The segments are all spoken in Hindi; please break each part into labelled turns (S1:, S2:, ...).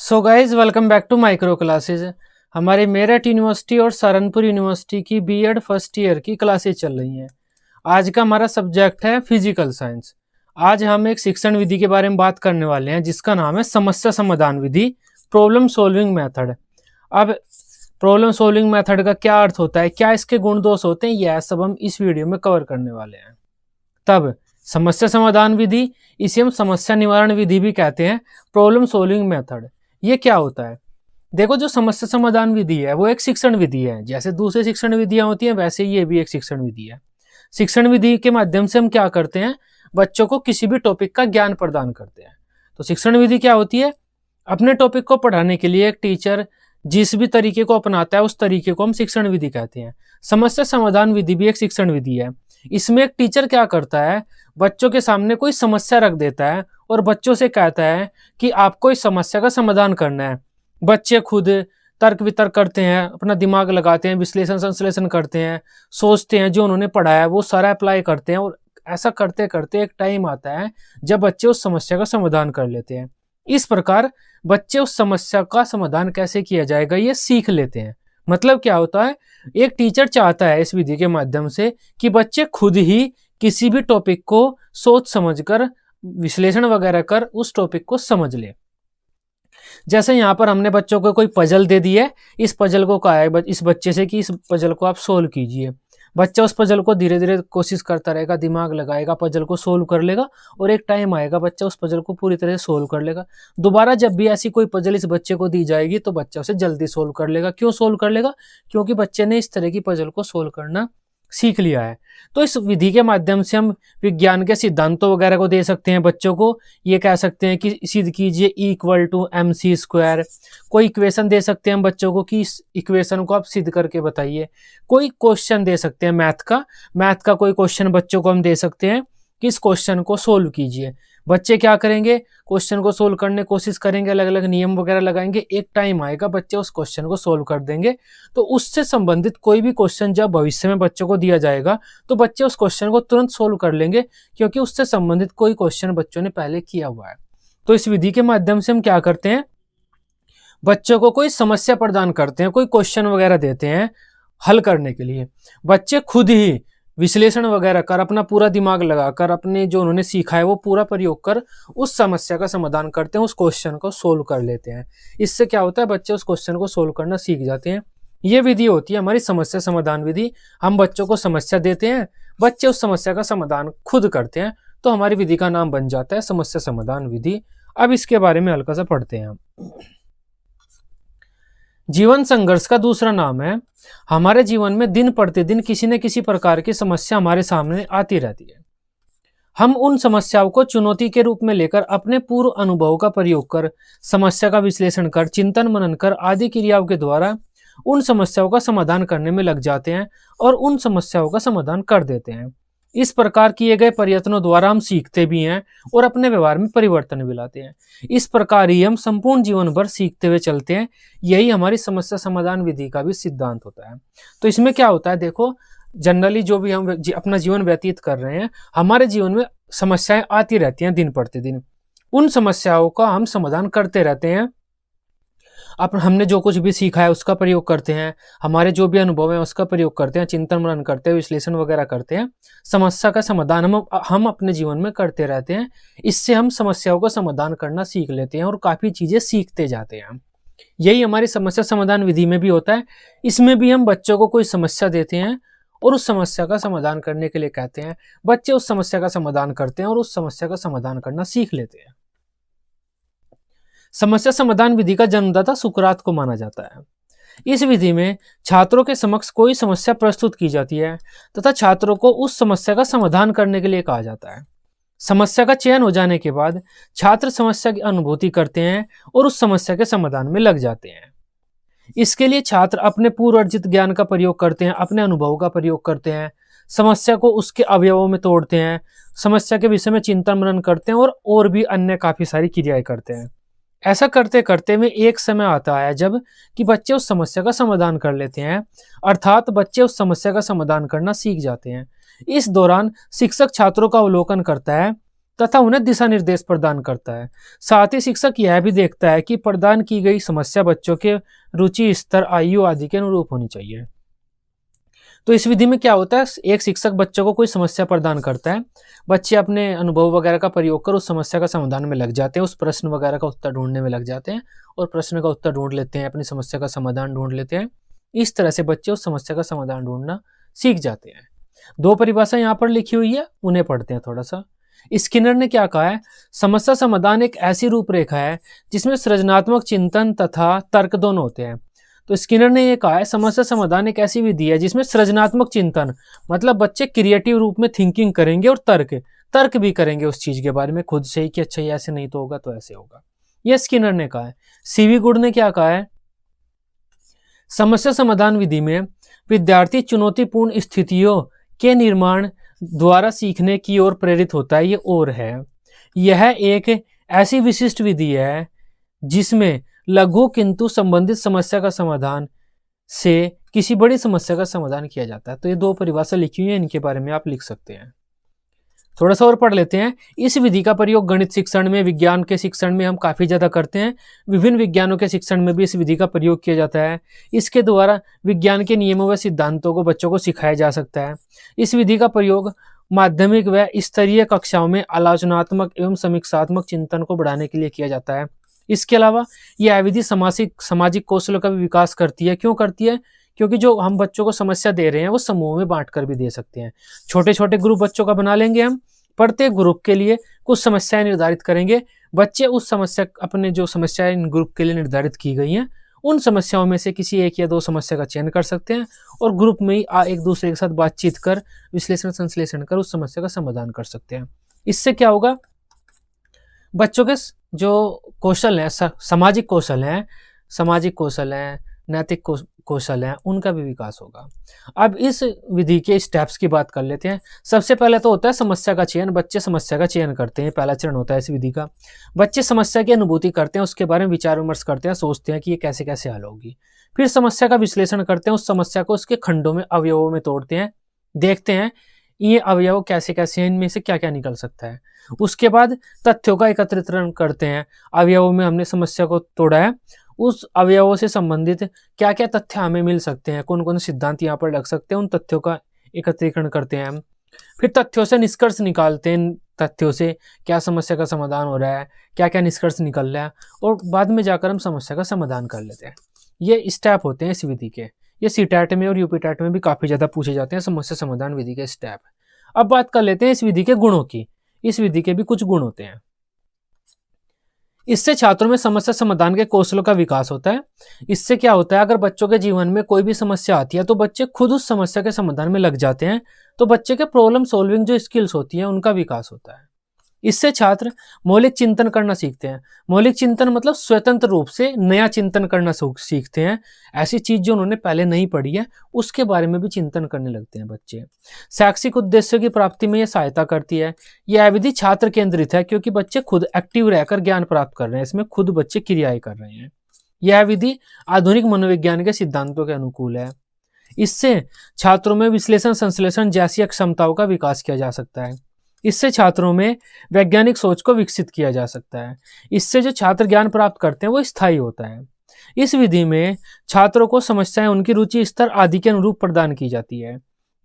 S1: So guys welcome back to micro classes. हमारी मेरठ यूनिवर्सिटी और सहारनपुर यूनिवर्सिटी की बीएड फर्स्ट ईयर की क्लासेज चल रही हैं। आज का हमारा सब्जेक्ट है फिजिकल साइंस। आज हम एक शिक्षण विधि के बारे में बात करने वाले हैं जिसका नाम है समस्या समाधान विधि, प्रॉब्लम सॉल्विंग मेथड। अब प्रॉब्लम सॉल्विंग मेथड का क्या अर्थ होता है, क्या इसके गुण दोष होते हैं, यह सब हम इस वीडियो में कवर करने वाले हैं। तब समस्या समाधान विधि, इसे हम समस्या निवारण विधि भी कहते हैं, प्रॉब्लम सॉल्विंग मेथड। ये क्या होता है? देखो, जो समस्या समाधान विधि है वो एक शिक्षण विधि है। जैसे दूसरी शिक्षण विधियां होती हैं वैसे ये भी एक शिक्षण विधि है। शिक्षण विधि के माध्यम से हम क्या करते हैं, बच्चों को किसी भी टॉपिक का ज्ञान प्रदान करते हैं। तो शिक्षण विधि क्या होती है? अपने टॉपिक को पढ़ाने के लिए एक टीचर जिस भी तरीके को अपनाता है उस तरीके को हम शिक्षण विधि कहते हैं। समस्या समाधान विधि भी एक शिक्षण विधि है। इसमें एक टीचर क्या करता है, बच्चों के सामने कोई समस्या रख देता है और बच्चों से कहता है कि आपको इस समस्या का समाधान करना है। बच्चे खुद तर्क वितर्क करते हैं, अपना दिमाग लगाते हैं, विश्लेषण संश्लेषण करते हैं, सोचते हैं, जो उन्होंने पढ़ा है वो सारा अप्लाई करते हैं। और ऐसा करते करते एक टाइम आता है जब बच्चे उस समस्या का समाधान कर लेते हैं। इस प्रकार बच्चे उस समस्या का समाधान कैसे किया जाएगा ये सीख लेते हैं। मतलब क्या होता है, एक टीचर चाहता है इस विधि के माध्यम से कि बच्चे खुद ही किसी भी टॉपिक को सोच समझकर, विश्लेषण वगैरह कर उस टॉपिक को समझ ले। जैसे यहाँ पर हमने बच्चों को कोई पजल दे दी है, इस पजल को कहा है इस बच्चे से कि इस पजल को आप सोल्व कीजिए। बच्चा उस पजल को धीरे धीरे कोशिश करता रहेगा, दिमाग लगाएगा, पजल को सोल्व कर लेगा और एक टाइम आएगा बच्चा उस पजल को पूरी तरह से सोल्व कर लेगा। दोबारा जब भी ऐसी कोई पजल इस बच्चे को दी जाएगी तो बच्चा उसे जल्दी सोल्व कर लेगा। क्यों सोल्व कर लेगा? क्योंकि बच्चे ने इस तरह की पजल को सोल्व करना सीख लिया है। तो इस विधि के माध्यम से हम विज्ञान के सिद्धांतों वगैरह को दे सकते हैं बच्चों को। ये कह सकते हैं कि सिद्ध कीजिए E=mc²। कोई इक्वेशन दे सकते हैं हम बच्चों को कि इस इक्वेशन को आप सिद्ध करके बताइए। कोई क्वेश्चन दे सकते हैं मैथ का कोई क्वेश्चन बच्चों को हम दे सकते हैं कि इस क्वेश्चन को सोल्व कीजिए। बच्चे क्या करेंगे, क्वेश्चन को सोल्व करने की कोशिश करेंगे, अलग अलग नियम वगैरह लगाएंगे, एक टाइम आएगा बच्चे उस क्वेश्चन को सोल्व कर देंगे। तो उससे संबंधित कोई भी क्वेश्चन जब भविष्य में बच्चों को दिया जाएगा तो बच्चे उस क्वेश्चन को तुरंत सोल्व कर लेंगे, क्योंकि उससे संबंधित कोई क्वेश्चन बच्चों ने पहले किया हुआ है। तो इस विधि के माध्यम से हम क्या करते हैं, बच्चों को कोई समस्या प्रदान करते हैं, कोई क्वेश्चन वगैरह देते हैं हल करने के लिए। बच्चे खुद ही विश्लेषण वगैरह कर, अपना पूरा दिमाग लगाकर, अपने जो उन्होंने सीखा है वो पूरा प्रयोग कर उस समस्या का समाधान करते हैं, उस क्वेश्चन को सोल्व कर लेते हैं। इससे क्या होता है, बच्चे उस क्वेश्चन को सोल्व करना सीख जाते हैं। ये विधि होती है हमारी समस्या समाधान विधि। हम बच्चों को समस्या देते हैं, बच्चे उस समस्या का समाधान खुद करते हैं, तो हमारी विधि का नाम बन जाता है समस्या समाधान विधि। अब इसके बारे में हल्का सा पढ़ते हैं हम। जीवन संघर्ष का दूसरा नाम है। हमारे जीवन में दिन प्रतिदिन किसी न किसी प्रकार की समस्या हमारे सामने आती रहती है। हम उन समस्याओं को चुनौती के रूप में लेकर अपने पूर्व अनुभव का प्रयोग कर, समस्या का विश्लेषण कर, चिंतन मनन कर आदि क्रियाओं के द्वारा उन समस्याओं का समाधान करने में लग जाते हैं और उन समस्याओं का समाधान कर देते हैं। इस प्रकार किए गए प्रयत्नों द्वारा हम सीखते भी हैं और अपने व्यवहार में परिवर्तन भी लाते हैं। इस प्रकार ही हम संपूर्ण जीवन भर सीखते हुए चलते हैं। यही हमारी समस्या समाधान विधि का भी सिद्धांत होता है। तो इसमें क्या होता है, देखो, जनरली जो भी हम अपना जीवन व्यतीत कर रहे हैं, हमारे जीवन में समस्याएं आती रहती हैं दिन प्रतिदिन। उन समस्याओं का हम समाधान करते रहते हैं। हमने जो कुछ भी सीखा है उसका प्रयोग करते हैं, हमारे जो भी अनुभव है उसका प्रयोग करते हैं, चिंतन मनन करते हैं, विश्लेषण वगैरह करते हैं। समस्या का समाधान हम अपने जीवन में करते रहते हैं। इससे हम समस्याओं का समाधान करना सीख लेते हैं और काफ़ी चीज़ें सीखते जाते हैं। यही हमारी समस्या समाधान विधि में भी होता है। इसमें भी हम बच्चों को कोई समस्या देते हैं और उस समस्या का समाधान करने के लिए कहते हैं। बच्चे उस समस्या का समाधान करते हैं और उस समस्या का समाधान करना सीख लेते हैं। समस्या समाधान विधि का जन्मदाता सुकरात को माना जाता है। इस विधि में छात्रों के समक्ष कोई समस्या प्रस्तुत की जाती है तथा छात्रों को उस समस्या का समाधान करने के लिए कहा जाता है। समस्या का चयन हो जाने के बाद छात्र समस्या की अनुभूति करते हैं और उस समस्या के समाधान में लग जाते हैं। इसके लिए छात्र अपने पूर्व अर्जित ज्ञान का प्रयोग करते हैं, अपने अनुभव का प्रयोग करते हैं, समस्या को उसके अवयवों में तोड़ते हैं, समस्या के विषय में चिंतन मनन करते हैं और भी अन्य काफ़ी सारी क्रियाएं करते हैं। ऐसा करते करते में एक समय आता है जब कि बच्चे उस समस्या का समाधान कर लेते हैं, अर्थात बच्चे उस समस्या का समाधान करना सीख जाते हैं। इस दौरान शिक्षक छात्रों का अवलोकन करता है तथा उन्हें दिशा निर्देश प्रदान करता है। साथ ही शिक्षक यह भी देखता है कि प्रदान की गई समस्या बच्चों के रुचि स्तर, आयु आदि के अनुरूप होनी चाहिए। तो इस विधि में क्या होता है, एक शिक्षक बच्चों को कोई समस्या प्रदान करता है, बच्चे अपने अनुभव वगैरह का प्रयोग कर उस समस्या का समाधान में लग जाते हैं, उस प्रश्न वगैरह का उत्तर ढूंढने में लग जाते हैं और प्रश्न का उत्तर ढूंढ लेते हैं, अपनी समस्या का समाधान ढूंढ लेते हैं। इस तरह से बच्चे उस समस्या का समाधान ढूंढना सीख जाते हैं। दो परिभाषा यहाँ पर लिखी हुई है, उन्हें पढ़ते हैं थोड़ा सा। स्किनर ने क्या कहा है, समस्या समाधान एक ऐसी रूपरेखा है जिसमें सृजनात्मक चिंतन तथा तर्क दोनों होते हैं। तो स्किनर ने यह कहा है, समस्या समाधान एक ऐसी विधि है जिसमें सृजनात्मक चिंतन मतलब बच्चे क्रिएटिव रूप में थिंकिंग करेंगे और तर्क भी करेंगे उस चीज के बारे में खुद से ही कि अच्छा ये ऐसे नहीं तो होगा तो ऐसे होगा। यह स्किनर ने कहा है। सीवी गुड ने क्या कहा है, समस्या समाधान विधि में विद्यार्थी चुनौतीपूर्ण स्थितियों के निर्माण द्वारा सीखने की ओर प्रेरित होता है। ये और है, यह एक ऐसी विशिष्ट विधि है जिसमें लघु किंतु संबंधित समस्या का समाधान से किसी बड़ी समस्या का समाधान किया जाता है। तो ये दो परिभाषा लिखी हुई है, इनके बारे में आप लिख सकते हैं। थोड़ा सा और पढ़ लेते हैं। इस विधि का प्रयोग गणित शिक्षण में, विज्ञान के शिक्षण में हम काफी ज्यादा करते हैं। विभिन्न विज्ञानों के शिक्षण में भी इस विधि का प्रयोग किया जाता है। इसके द्वारा विज्ञान के नियमों व सिद्धांतों को बच्चों को सिखाया जा सकता है। इस विधि का प्रयोग माध्यमिक व स्तरीय कक्षाओं में आलोचनात्मक एवं समीक्षात्मक चिंतन को बढ़ाने के लिए किया जाता है। इसके अलावा यह विधि सामाजिक कौशलों का भी विकास करती है। क्यों करती है? क्योंकि जो हम बच्चों को समस्या दे रहे हैं वो समूह में बांट कर भी दे सकते हैं। छोटे छोटे ग्रुप बच्चों का बना लेंगे हम, प्रत्येक ग्रुप के लिए कुछ समस्याएं निर्धारित करेंगे। बच्चे उस समस्या, अपने जो समस्याएं इन ग्रुप के लिए निर्धारित की गई हैं, उन समस्याओं में से किसी एक या दो समस्या का चयन कर सकते हैं और ग्रुप में ही एक दूसरे के साथ बातचीत कर, विश्लेषण संश्लेषण कर उस समस्या का समाधान कर सकते हैं। इससे क्या होगा, बच्चों के जो कौशल है, सामाजिक कौशल है, नैतिक कौशल है, उनका भी विकास होगा। अब इस विधि के स्टेप्स की बात कर लेते हैं। सबसे पहले तो होता है समस्या का चयन। बच्चे समस्या का चयन करते हैं, पहला चरण होता है इस विधि का। बच्चे समस्या की अनुभूति करते हैं, उसके बारे में विचार विमर्श करते हैं, सोचते हैं कि ये कैसे कैसे हल होगी। फिर समस्या का विश्लेषण करते हैं, उस समस्या को उसके खंडों में, अवयवों में तोड़ते हैं, देखते हैं ये अवयव कैसे कैसे हैं, इनमें से क्या क्या निकल सकता है। उसके बाद तथ्यों का एकत्रीकरण करते हैं। अवयवों में हमने समस्या को तोड़ा है, उस अवयवों से संबंधित क्या क्या तथ्य हमें मिल सकते हैं, कौन कौन से सिद्धांत यहाँ पर लग सकते हैं, उन तथ्यों का एकत्रीकरण करते हैं हम। फिर तथ्यों से निष्कर्ष निकालते हैं, तथ्यों से क्या समस्या का समाधान हो रहा है, क्या क्या निष्कर्ष निकल रहा है, और बाद में जाकर हम समस्या का समाधान कर लेते हैं। ये स्टेप होते हैं इस विधि के। ये सीटेट में और यूपीटेट में भी काफी ज्यादा पूछे जाते हैं समस्या समाधान विधि के स्टेप। अब बात कर लेते हैं इस विधि के गुणों की। इस विधि के भी कुछ गुण होते हैं। इससे छात्रों में समस्या समाधान के कौशलों का विकास होता है। इससे क्या होता है, अगर बच्चों के जीवन में कोई भी समस्या आती है तो बच्चे खुद उस समस्या के समाधान में लग जाते हैं। तो बच्चे के प्रॉब्लम सॉल्विंग जो स्किल्स होती हैं उनका विकास होता है। इससे छात्र मौलिक चिंतन करना सीखते हैं। मौलिक चिंतन मतलब स्वतंत्र रूप से नया चिंतन करना सीखते हैं। ऐसी चीज जो उन्होंने पहले नहीं पढ़ी है उसके बारे में भी चिंतन करने लगते हैं बच्चे। शैक्षिक उद्देश्यों की प्राप्ति में यह सहायता करती है। यह विधि छात्र केंद्रित है क्योंकि बच्चे खुद एक्टिव रहकर ज्ञान प्राप्त कर रहे हैं, इसमें खुद बच्चे क्रियाएं कर रहे हैं। यह विधि आधुनिक मनोविज्ञान के सिद्धांतों के अनुकूल है। इससे छात्रों में विश्लेषण संश्लेषण जैसी क्षमताओं का विकास किया जा सकता है। इससे छात्रों में वैज्ञानिक सोच को विकसित किया जा सकता है। इससे जो छात्र ज्ञान प्राप्त करते हैं वो स्थायी होता है। इस विधि में छात्रों को समस्याएं उनकी रुचि स्तर आदि के अनुरूप प्रदान की जाती है।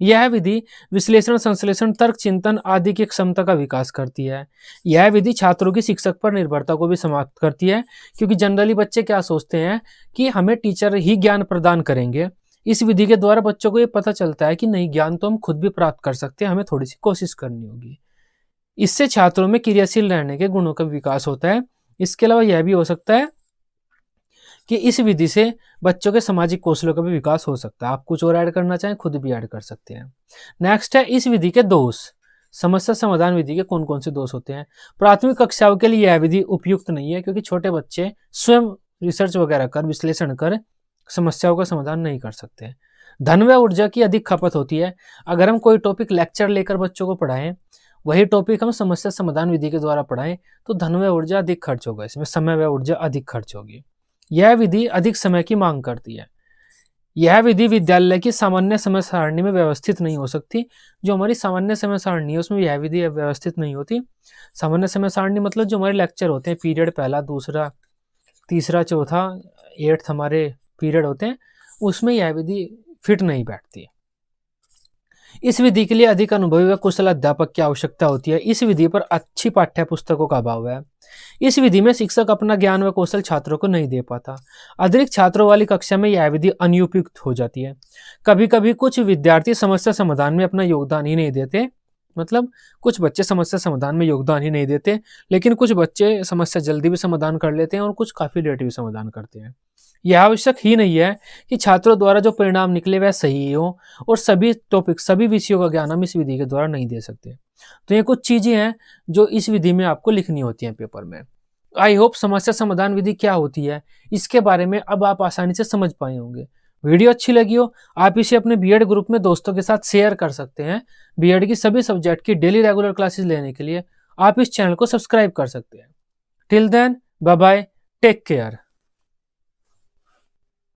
S1: यह विधि विश्लेषण संश्लेषण तर्क चिंतन आदि की क्षमता का विकास करती है। यह विधि छात्रों की शिक्षक पर निर्भरता को भी समाप्त करती है, क्योंकि जनरली बच्चे क्या सोचते हैं कि हमें टीचर ही ज्ञान प्रदान करेंगे। इस विधि के द्वारा बच्चों को ये पता चलता है कि नहीं, ज्ञान तो हम खुद भी प्राप्त कर सकते हैं, हमें थोड़ी सी कोशिश करनी होगी। इससे छात्रों में क्रियाशील रहने के गुणों का विकास होता है। इसके अलावा यह भी हो सकता है कि इस विधि से बच्चों के सामाजिक कौशलों का भी विकास हो सकता है। आप कुछ और ऐड करना चाहें खुद भी ऐड कर सकते हैं। नेक्स्ट है इस विधि के दोष। समस्या समाधान विधि के कौन कौन से दोष होते हैं? प्राथमिक कक्षाओं के लिए यह विधि उपयुक्त नहीं है, क्योंकि छोटे बच्चे स्वयं रिसर्च वगैरह कर, विश्लेषण कर समस्याओं का समाधान नहीं कर सकते। धन व ऊर्जा की अधिक खपत होती है। अगर हम कोई टॉपिक लेक्चर लेकर बच्चों को पढ़ाएं, वही टॉपिक हम समस्या समाधान विधि के द्वारा पढ़ाएं, तो धन व ऊर्जा अधिक खर्च होगा, इसमें समय व ऊर्जा अधिक खर्च होगी। यह विधि अधिक समय की मांग करती है। यह विधि विद्यालय की सामान्य समय सारणी में व्यवस्थित नहीं हो सकती। जो हमारी सामान्य समय सारणी है उसमें यह विधि व्यवस्थित नहीं होती। सामान्य समय सारणी मतलब जो हमारे लेक्चर होते हैं, पीरियड पहला, दूसरा, तीसरा, चौथा, 8th हमारे पीरियड होते हैं, उसमें यह विधि फिट नहीं बैठती है। इस विधि के लिए अधिक अनुभवी व कुशल अध्यापक की आवश्यकता होती है। इस विधि पर अच्छी पाठ्य पुस्तकों का अभाव है। इस विधि में शिक्षक अपना ज्ञान व कौशल छात्रों को नहीं दे पाता। अतिरिक्त छात्रों वाली कक्षा में यह विधि अनुपयुक्त हो जाती है। कभी कभी कुछ विद्यार्थी समस्या समाधान में अपना योगदान ही नहीं देते, मतलब कुछ बच्चे समस्या समाधान में योगदान ही नहीं देते, लेकिन कुछ बच्चे समस्या जल्दी भी समाधान कर लेते हैं और कुछ काफी लेट भी समाधान करते हैं। यह आवश्यक ही नहीं है कि छात्रों द्वारा जो परिणाम निकले वह सही हो, और सभी टॉपिक, सभी विषयों का ज्ञान हम इस विधि के द्वारा नहीं दे सकते। तो ये कुछ चीजें हैं जो इस विधि में आपको लिखनी होती हैं पेपर में। आई होप समस्या समाधान विधि क्या होती है इसके बारे में अब आप आसानी से समझ पाए होंगे। वीडियो अच्छी लगी हो, आप इसे अपने बीएड ग्रुप में दोस्तों के साथ शेयर कर सकते हैं। बीएड की सभी सब्जेक्ट की डेली रेगुलर क्लासेस लेने के लिए आप इस चैनल को सब्सक्राइब कर सकते हैं। Till then, bye bye, take care.